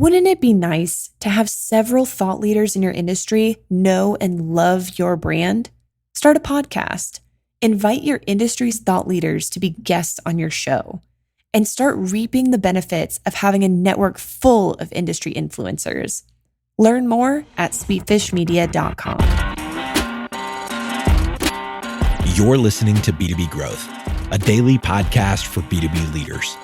Wouldn't it be nice to have several thought leaders in your industry know and love your brand? Start a podcast. Invite your industry's thought leaders to be guests on your show, and start reaping the benefits of having a network full of industry influencers. Learn more at sweetfishmedia.com. You're listening to B2B Growth, a daily podcast for B2B leaders.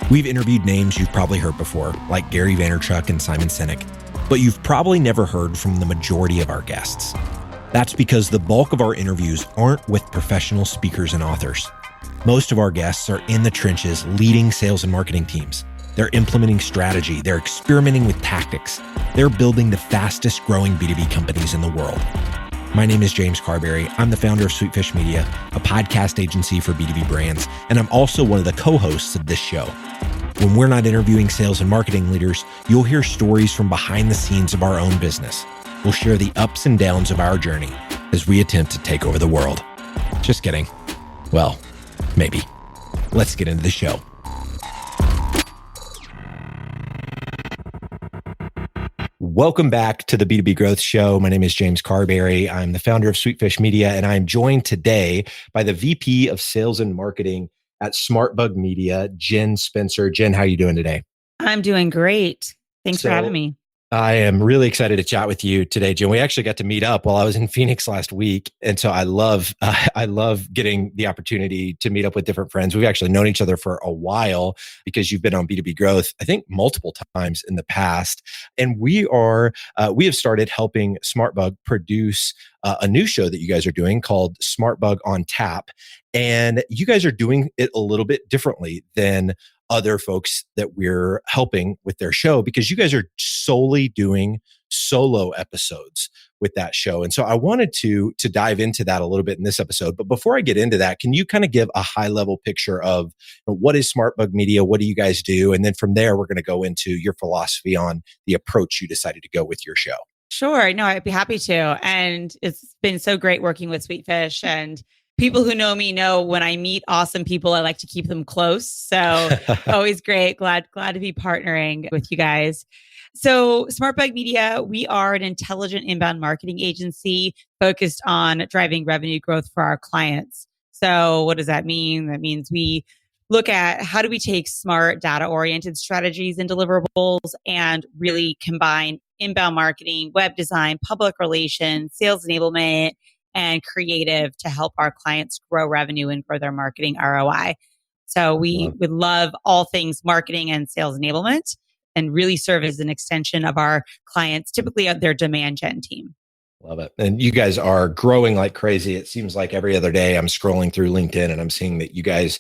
We've interviewed names you've probably heard before, like Gary Vaynerchuk and Simon Sinek, but you've probably never heard from the majority of our guests. That's because the bulk of our interviews aren't with professional speakers and authors. Most of our guests are in the trenches leading sales and marketing teams. They're implementing strategy. They're experimenting with tactics. They're building the fastest growing B2B companies in the world. My name is James Carberry. I'm the founder of Sweetfish Media, a podcast agency for B2B brands, and I'm also one of the co-hosts of this show. When we're not interviewing sales and marketing leaders, you'll hear stories from behind the scenes of our own business. We'll share the ups and downs of our journey as we attempt to take over the world. Just kidding. Well, maybe. Let's get into the show. Welcome back to the B2B Growth Show. My name is James Carberry. I'm the founder of Sweetfish Media, and I'm joined today by the VP of Sales and Marketing at SmartBug Media, Jen Spencer. Jen, how are you doing today? I'm doing great. Thanks for having me. I am really excited to chat with you today, Jen. We actually got to meet up while I was in Phoenix last week. And so I love getting the opportunity to meet up with different friends. We've actually known each other for a while because you've been on B2B Growth, I think multiple times in the past. And we have started helping SmartBug produce a new show that you guys are doing called SmartBug on Tap. And you guys are doing it a little bit differently than other folks that we're helping with their show, because you guys are solely doing solo episodes with that show. And so I wanted to dive into that a little bit in this episode. But before I get into that, can you kind of give a high level picture of what is SmartBug Media? What do you guys do? And then from there, we're going to go into your philosophy on the approach you decided to go with your show. Sure. No, I'd be happy to. And it's been so great working with Sweetfish, and people who know me know when I meet awesome people, I like to keep them close. So always great. Glad to be partnering with you guys. So SmartBug Media, we are an intelligent inbound marketing agency focused on driving revenue growth for our clients. So what does that mean? That means we look at how do we take smart data-oriented strategies and deliverables and really combine inbound marketing, web design, public relations, sales enablement, and creative to help our clients grow revenue and grow their marketing ROI. So we would love all things marketing and sales enablement, and really serve as an extension of our clients, typically of their demand gen team. Love it. And you guys are growing like crazy. It seems like every other day I'm scrolling through LinkedIn and I'm seeing that you guys,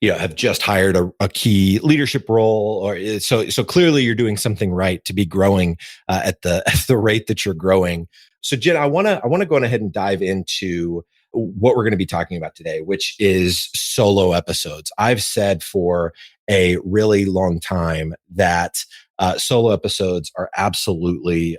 have just hired a key leadership role, or so clearly you're doing something right to be growing at the rate that you're growing. So Jen, I want to go ahead and dive into what we're going to be talking about today, which is solo episodes. I've said for a really long time that solo episodes are absolutely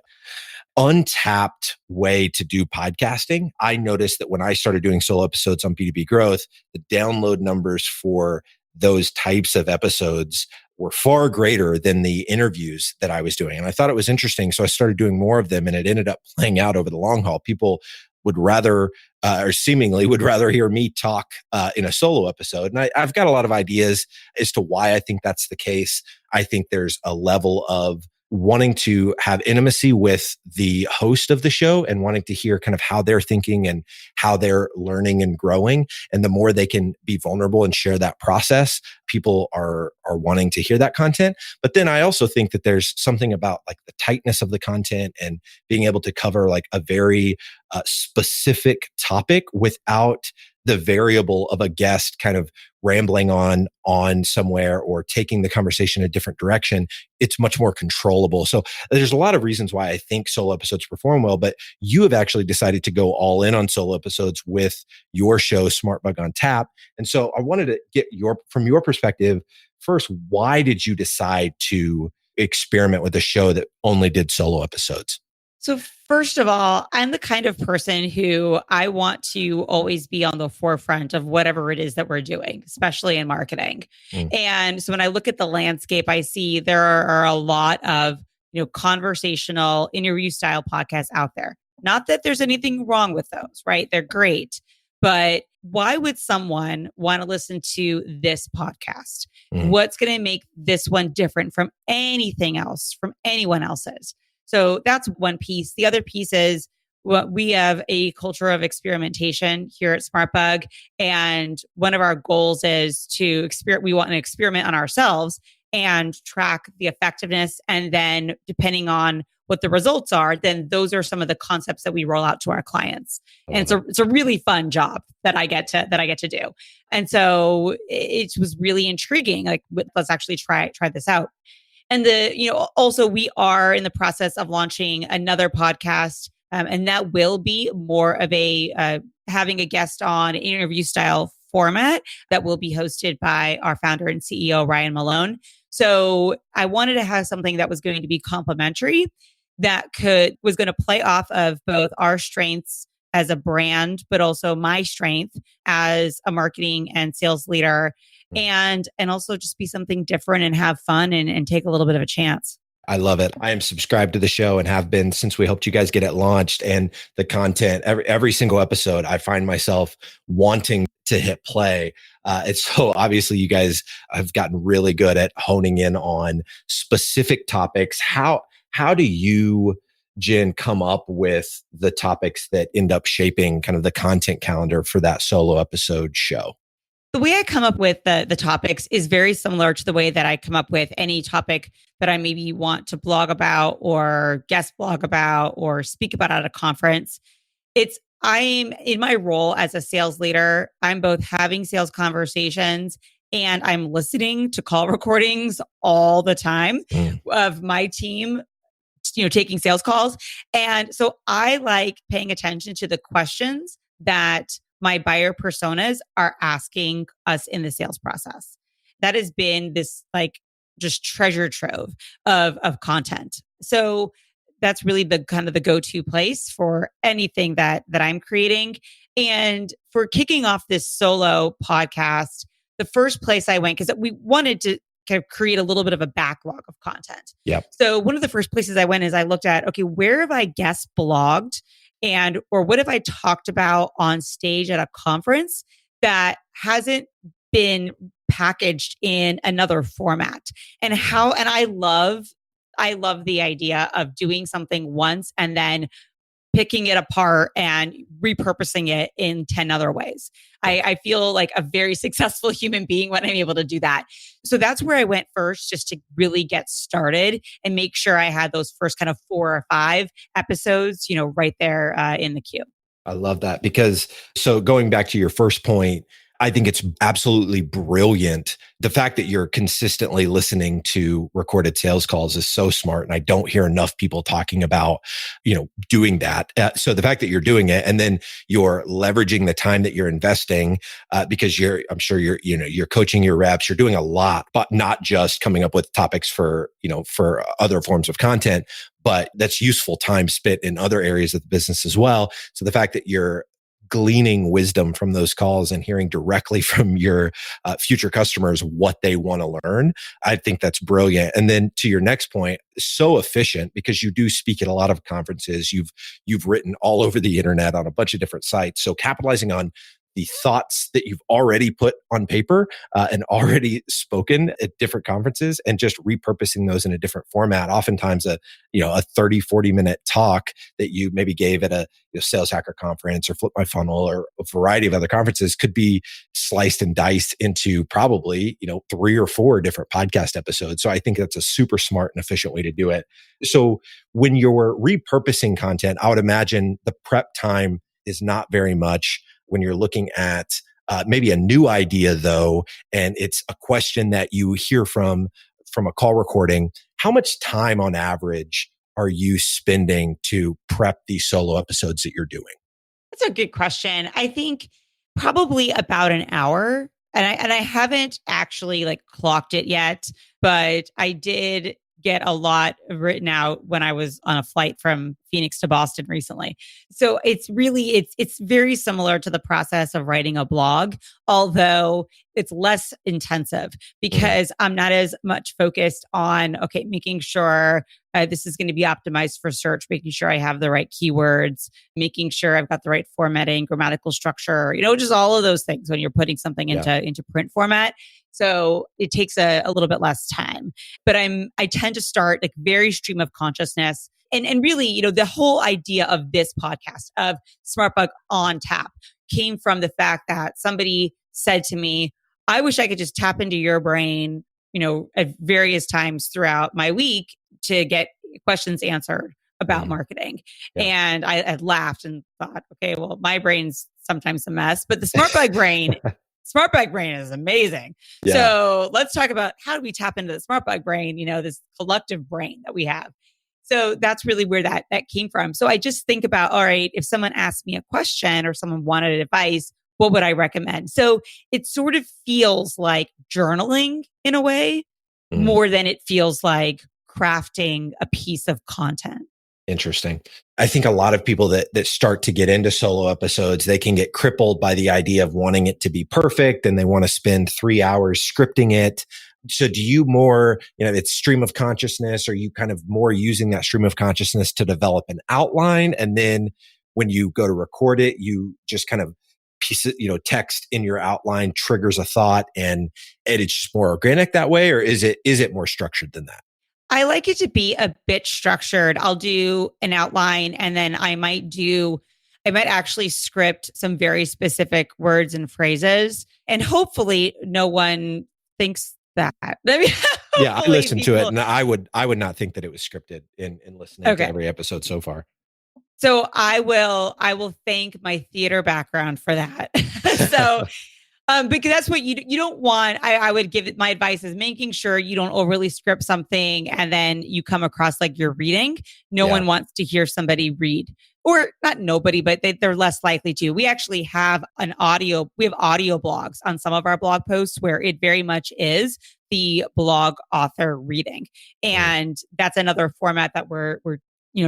untapped way to do podcasting. I noticed that when I started doing solo episodes on B2B Growth, the download numbers for those types of episodes were far greater than the interviews that I was doing. And I thought it was interesting. So I started doing more of them, and it ended up playing out over the long haul. People would rather, or seemingly would rather hear me talk in a solo episode. And I've got a lot of ideas as to why I think that's the case. I think there's a level of wanting to have intimacy with the host of the show and wanting to hear kind of how they're thinking and how they're learning and growing. And the more they can be vulnerable and share that process, people are wanting to hear that content. But then I also think that there's something about like the tightness of the content and being able to cover like a very specific topic without the variable of a guest kind of rambling on somewhere or taking the conversation a different direction. It's much more controllable. So there's a lot of reasons why I think solo episodes perform well, but you have actually decided to go all in on solo episodes with your show, SmartBug on Tap. And so I wanted to get from your perspective, first, why did you decide to experiment with a show that only did solo episodes? So first of all, I'm the kind of person who I want to always be on the forefront of whatever it is that we're doing, especially in marketing. And so when I look at the landscape, I see there are a lot of conversational interview style podcasts out there. Not that there's anything wrong with those, right? They're great. But why would someone want to listen to this podcast? What's going to make this one different from anything else, from anyone else's? So that's one piece. The other piece is we have a culture of experimentation here at SmartBug. And one of our goals is we want to experiment on ourselves and track the effectiveness. And then depending on what the results are, then those are some of the concepts that we roll out to our clients. And it's a really fun job that I get to do. And so it was really intriguing. Like, let's actually try this out. And also we are in the process of launching another podcast, and that will be more of a having a guest on interview style format that will be hosted by our founder and CEO, Ryan Malone. So I wanted to have something that was going to be complementary, that was going to play off of both our strengths as a brand, but also my strength as a marketing and sales leader, and also just be something different and have fun and take a little bit of a chance. I love it. I am subscribed to the show and have been since we helped you guys get it launched, and the content, every single episode, I find myself wanting to hit play. It's so obviously you guys have gotten really good at honing in on specific topics. How do you, Jen, come up with the topics that end up shaping kind of the content calendar for that solo episode show? The way I come up with the topics is very similar to the way that I come up with any topic that I maybe want to blog about or guest blog about or speak about at a conference. I'm in my role as a sales leader, I'm both having sales conversations and I'm listening to call recordings all the time of my team, taking sales calls. And so I like paying attention to the questions that my buyer personas are asking us in the sales process. That has been this just treasure trove of content. So that's really the kind of the go-to place for anything that I'm creating. And for kicking off this solo podcast, the first place I went, because we wanted to kind of create a little bit of a backlog of content. Yep. So one of the first places I went is I looked at, okay, where have I guest blogged or what have I talked about on stage at a conference that hasn't been packaged in another format? And I love the idea of doing something once and then picking it apart and repurposing it in 10 other ways. I feel like a very successful human being when I'm able to do that. So that's where I went first, just to really get started and make sure I had those first kind of 4 or 5 episodes, right there in the queue. I love that because, so going back to your first point, I think it's absolutely brilliant. The fact that you're consistently listening to recorded sales calls is so smart. And I don't hear enough people talking about, doing that. So the fact that you're doing it and then you're leveraging the time that you're investing, because I'm sure you're coaching your reps, you're doing a lot, but not just coming up with topics for other forms of content, but that's useful time spent in other areas of the business as well. So the fact that you're gleaning wisdom from those calls and hearing directly from your future customers what they want to learn, I think that's brilliant. And then to your next point, so efficient because you do speak at a lot of conferences. You've written all over the internet on a bunch of different sites. So capitalizing on the thoughts that you've already put on paper and already spoken at different conferences and just repurposing those in a different format. Oftentimes a 30, 40 minute talk that you maybe gave at a sales hacker conference or Flip My Funnel or a variety of other conferences could be sliced and diced into probably, 3 or 4 different podcast episodes. So I think that's a super smart and efficient way to do it. So when you're repurposing content, I would imagine the prep time is not very much. When you're looking at maybe a new idea though, and it's a question that you hear from a call recording, how much time on average are you spending to prep these solo episodes that you're doing? That's a good question. I think probably about an hour. And I haven't actually clocked it yet, but I did get a lot written out when I was on a flight from Phoenix to Boston recently. So it's very similar to the process of writing a blog, although it's less intensive because I'm not as much focused on, making sure This is going to be optimized for search, making sure I have the right keywords, making sure I've got the right formatting, grammatical structure, just all of those things when you're putting something into print format. So it takes a little bit less time. But I tend to start like very stream of consciousness. And really, the whole idea of this podcast of SmartBug on Tap came from the fact that somebody said to me, I wish I could just tap into your brain, at various times throughout my week to get questions answered about marketing. Yeah. And I laughed and thought, okay, well, my brain's sometimes a mess, but the SmartBug brain is amazing. Yeah. So let's talk about how do we tap into the SmartBug brain, this collective brain that we have. So that's really where that came from. So I just think about, all right, if someone asked me a question or someone wanted advice, what would I recommend? So it sort of feels like journaling in a way, more than it feels like crafting a piece of content. Interesting. I think a lot of people that start to get into solo episodes, they can get crippled by the idea of wanting it to be perfect and they want to spend 3 hours scripting it. So do you more, it's stream of consciousness, or you kind of more using that stream of consciousness to develop an outline? And then when you go to record it, you just kind of piece it, text in your outline triggers a thought and it's just more organic that way? Or is it more structured than that? I like it to be a bit structured. I'll do an outline and then I might actually script some very specific words and phrases. And hopefully no one thinks that. Yeah, I listened to it and I would not think that it was scripted in listening to every episode so far. So I will thank my theater background for that. So because that's what you don't want. I would give it, my advice is making sure you don't overly script something and then you come across like you're reading. No one wants to hear somebody read, or not nobody, but they're less likely to. We actually have audio blogs on some of our blog posts where it very much is the blog author reading. And that's another format that we're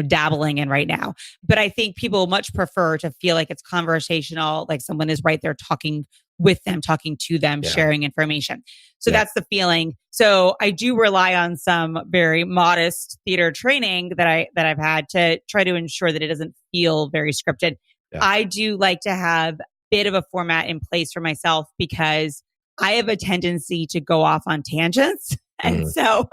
dabbling in right now. But I think people much prefer to feel like it's conversational, like someone is right there talking with them, talking to them, sharing information. So that's the feeling. So I do rely on some very modest theater training that I've had to try to ensure that it doesn't feel very scripted. Yeah. I do like to have a bit of a format in place for myself because I have a tendency to go off on tangents. And so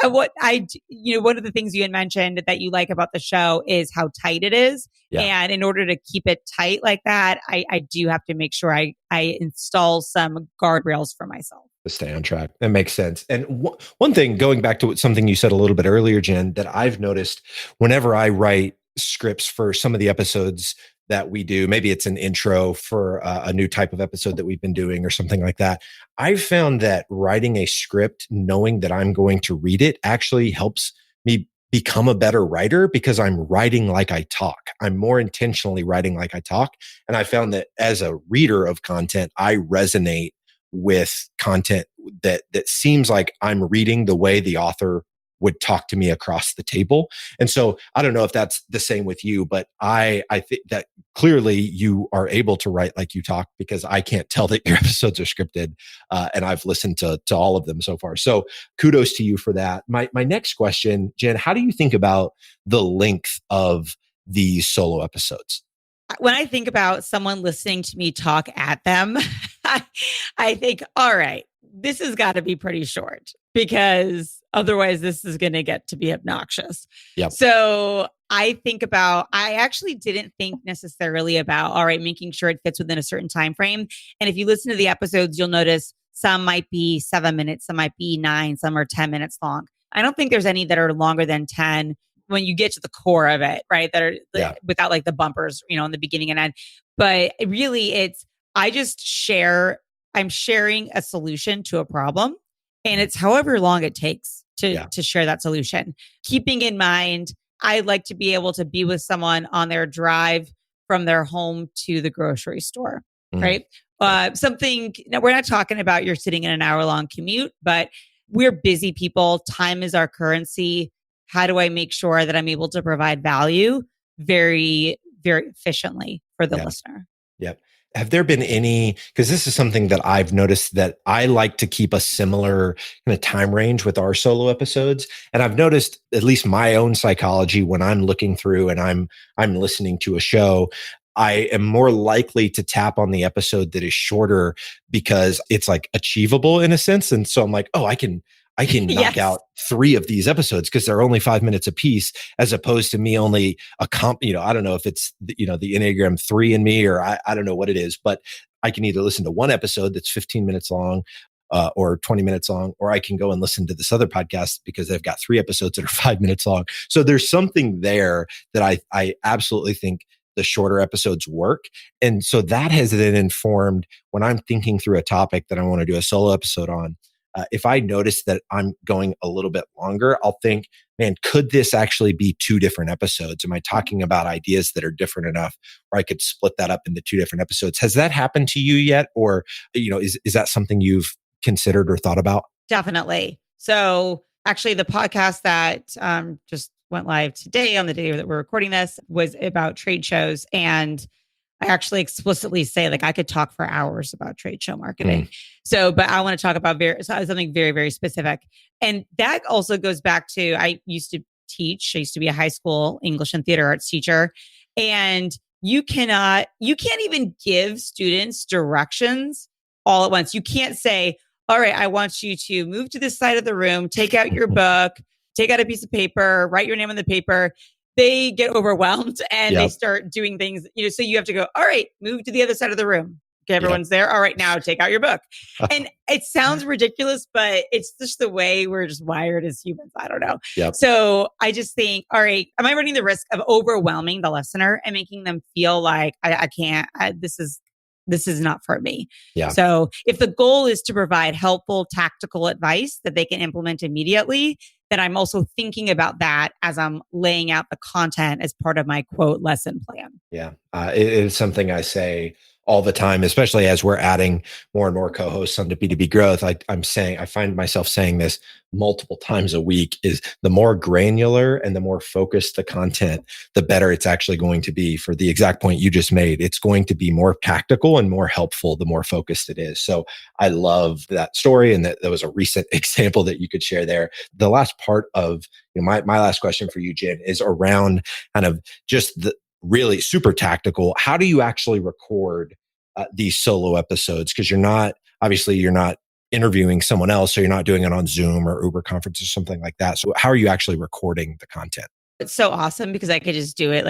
one of the things you had mentioned that you like about the show is how tight it is. Yeah. And in order to keep it tight like that, I do have to make sure I install some guardrails for myself. To stay on track. That makes sense. And one thing, going back to something you said a little bit earlier, Jen, that I've noticed whenever I write scripts for some of the episodes that we do, maybe it's an intro for a new type of episode that we've been doing or something like that. I've found that writing a script, knowing that I'm going to read it, actually helps me become a better writer because I'm writing like I talk. I'm more intentionally writing like I talk. And I found that as a reader of content, I resonate with content that seems like I'm reading the way the author would talk to me across the table. And so I don't know if that's the same with you, but I think that clearly you are able to write like you talk, because I can't tell that your episodes are scripted. And I've listened to all of them so far. So kudos to you for that. My next question, Jen, how do you think about the length of these solo episodes? When I think about someone listening to me talk at them, I think, all right, this has got to be pretty short because otherwise this is going to get to be obnoxious. Yep. So I actually didn't think necessarily about, all right, making sure it fits within a certain time frame. And if you listen to the episodes, you'll notice some might be 7 minutes, some might be 9, some are 10 minutes long. I don't think there's any that are longer than 10 when you get to the core of it, right? That are without like the bumpers, in the beginning and end. But really I'm sharing a solution to a problem, and it's however long it takes to share that solution. Keeping in mind, I like to be able to be with someone on their drive from their home to the grocery store, right? We're not talking about you're sitting in an hour-long commute, but we're busy people. Time is our currency. How do I make sure that I'm able to provide value very, very efficiently for the listener? Yep. have there been any, because this is something that I've noticed that I like to keep a similar kind of time range with our solo episodes. And I've noticed at least my own psychology when I'm looking through and I'm listening to a show, I am more likely to tap on the episode that is shorter because it's like achievable in a sense. And so I'm like, oh, I can knock Yes. out 3 of these episodes because they're only 5 minutes a piece, as opposed to me only I don't know if it's, the Enneagram 3 in me, or I don't know what it is, but I can either listen to one episode that's 15 minutes long, or 20 minutes long, or I can go and listen to this other podcast because they've got 3 episodes that are 5 minutes long. So there's something there that I absolutely think the shorter episodes work. And so that has then informed when I'm thinking through a topic that I want to do a solo episode on. If I notice that I'm going a little bit longer, I'll think, man, could this actually be 2 different episodes? Am I talking about ideas that are different enough where I could split that up into 2 different episodes? Has that happened to you yet? Or, is that something you've considered or thought about? Definitely. So actually the podcast that just went live today on the day that we're recording this was about trade shows. And I actually explicitly say, like, I could talk for hours about trade show marketing. So, but I want to talk about something very, very specific. And that also goes back to, I used to be a high school English and theater arts teacher. And you can't even give students directions all at once. You can't say, all right, I want you to move to this side of the room, take out your book, take out a piece of paper, write your name on the paper. They get overwhelmed and they start doing things, so you have to go, all right, move to the other side of the room. Okay, everyone's there. All right, now take out your book. And it sounds ridiculous, but it's just the way we're just wired as humans. I don't know. So I just think, all right, am I running the risk of overwhelming the listener and making them feel like I can't, this is not for me. So if the goal is to provide helpful tactical advice that they can implement immediately, then I'm also thinking about that as I'm laying out the content as part of my quote lesson plan. It is something I say all the time, especially as we're adding more and more co-hosts onto B2B growth. I find myself saying this multiple times a week, is the more granular and the more focused the content, the better it's actually going to be. For the exact point you just made, it's going to be more tactical and more helpful the more focused it is. So I love that story, and that was a recent example that you could share there. The last part of my last question for you, Jen, is around kind of just the really super tactical. How do you actually record these solo episodes? Because you're not interviewing someone else, so you're not doing it on Zoom or Uber Conference or something like that. So how are you actually recording the content? It's so awesome because I could just do it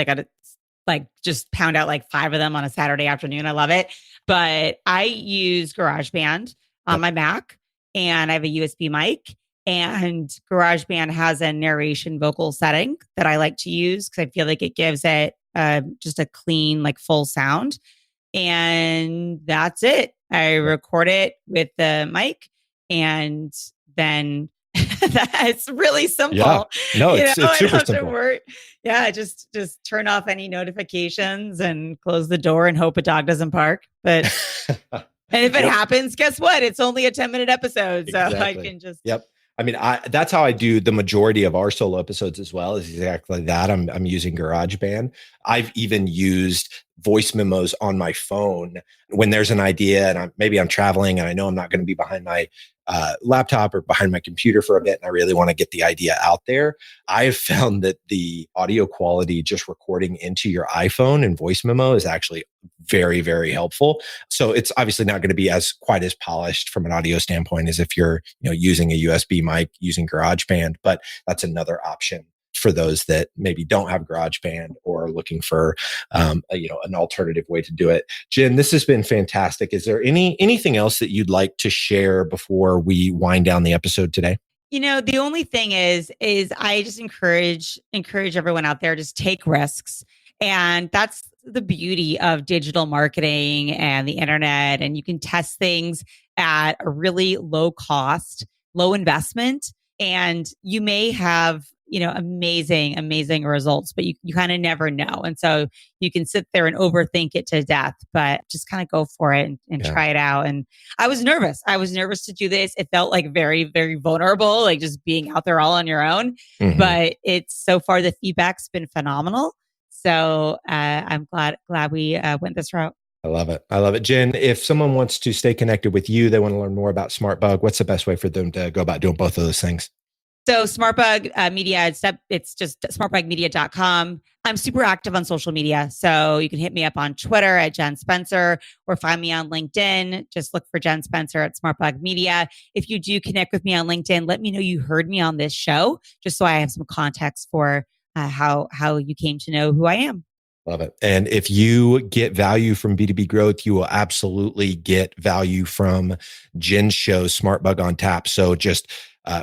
just pound out like 5 of them on a Saturday afternoon. I love it. But I use GarageBand on my Mac, and I have a USB mic. And GarageBand has a narration vocal setting that I like to use because I feel like it gives it just a clean, like full sound. And that's it. I record it with the mic, and then it's really simple. Yeah. No, it's super simple. Just turn off any notifications and close the door and hope a dog doesn't bark. But and if it happens, guess what? It's only a 10-minute episode. So I can just I mean, that's how I do the majority of our solo episodes as well, is exactly that. I'm using GarageBand. I've even used voice memos on my phone when there's an idea and maybe I'm traveling and I know I'm not going to be behind my laptop or behind my computer for a bit, and I really want to get the idea out there. I've found that the audio quality just recording into your iPhone and voice memo is actually very, very helpful. So it's obviously not going to be quite as polished from an audio standpoint as if you're using a USB mic using GarageBand, but that's another option for those that maybe don't have GarageBand or are looking for an alternative way to do it. Jen, this has been fantastic. Is there anything else that you'd like to share before we wind down the episode today? The only thing is I just encourage everyone out there, just take risks. And that's the beauty of digital marketing and the internet. And you can test things at a really low cost, low investment, and you may have amazing results, but you kind of never know. And so you can sit there and overthink it to death, but just kind of go for it and try it out. And I was nervous. To do this. It felt like very, very vulnerable, like just being out there all on your own. Mm-hmm. But so far the feedback's been phenomenal. So I'm glad we went this route. I love it. I love it. Jen, if someone wants to stay connected with you, they want to learn more about SmartBug, what's the best way for them to go about doing both of those things? So SmartBug Media, it's just smartbugmedia.com. I'm super active on social media. So you can hit me up on Twitter at Jen Spencer or find me on LinkedIn. Just look for Jen Spencer at SmartBug Media. If you do connect with me on LinkedIn, let me know you heard me on this show, just so I have some context for how you came to know who I am. Love it. And if you get value from B2B growth, you will absolutely get value from Jen's show, SmartBug on Tap. So just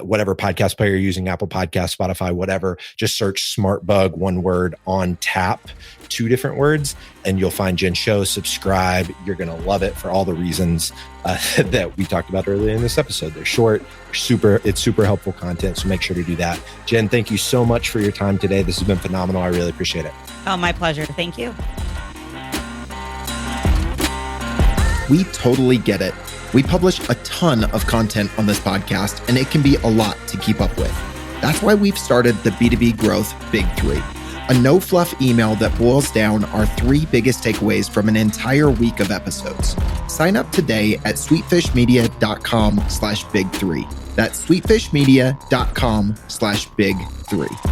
whatever podcast player you're using, Apple Podcasts, Spotify, whatever, just search SmartBug, one word, on tap, 2 different words, and you'll find Jen's show. Subscribe. You're going to love it for all the reasons that we talked about earlier in this episode. They're short, it's super helpful content. So make sure to do that. Jen, thank you so much for your time today. This has been phenomenal. I really appreciate it. Oh, my pleasure. Thank you. We totally get it. We publish a ton of content on this podcast, and it can be a lot to keep up with. That's why we've started the B2B Growth Big 3, a no-fluff email that boils down our 3 biggest takeaways from an entire week of episodes. Sign up today at sweetfishmedia.com/big3. That's sweetfishmedia.com/big3.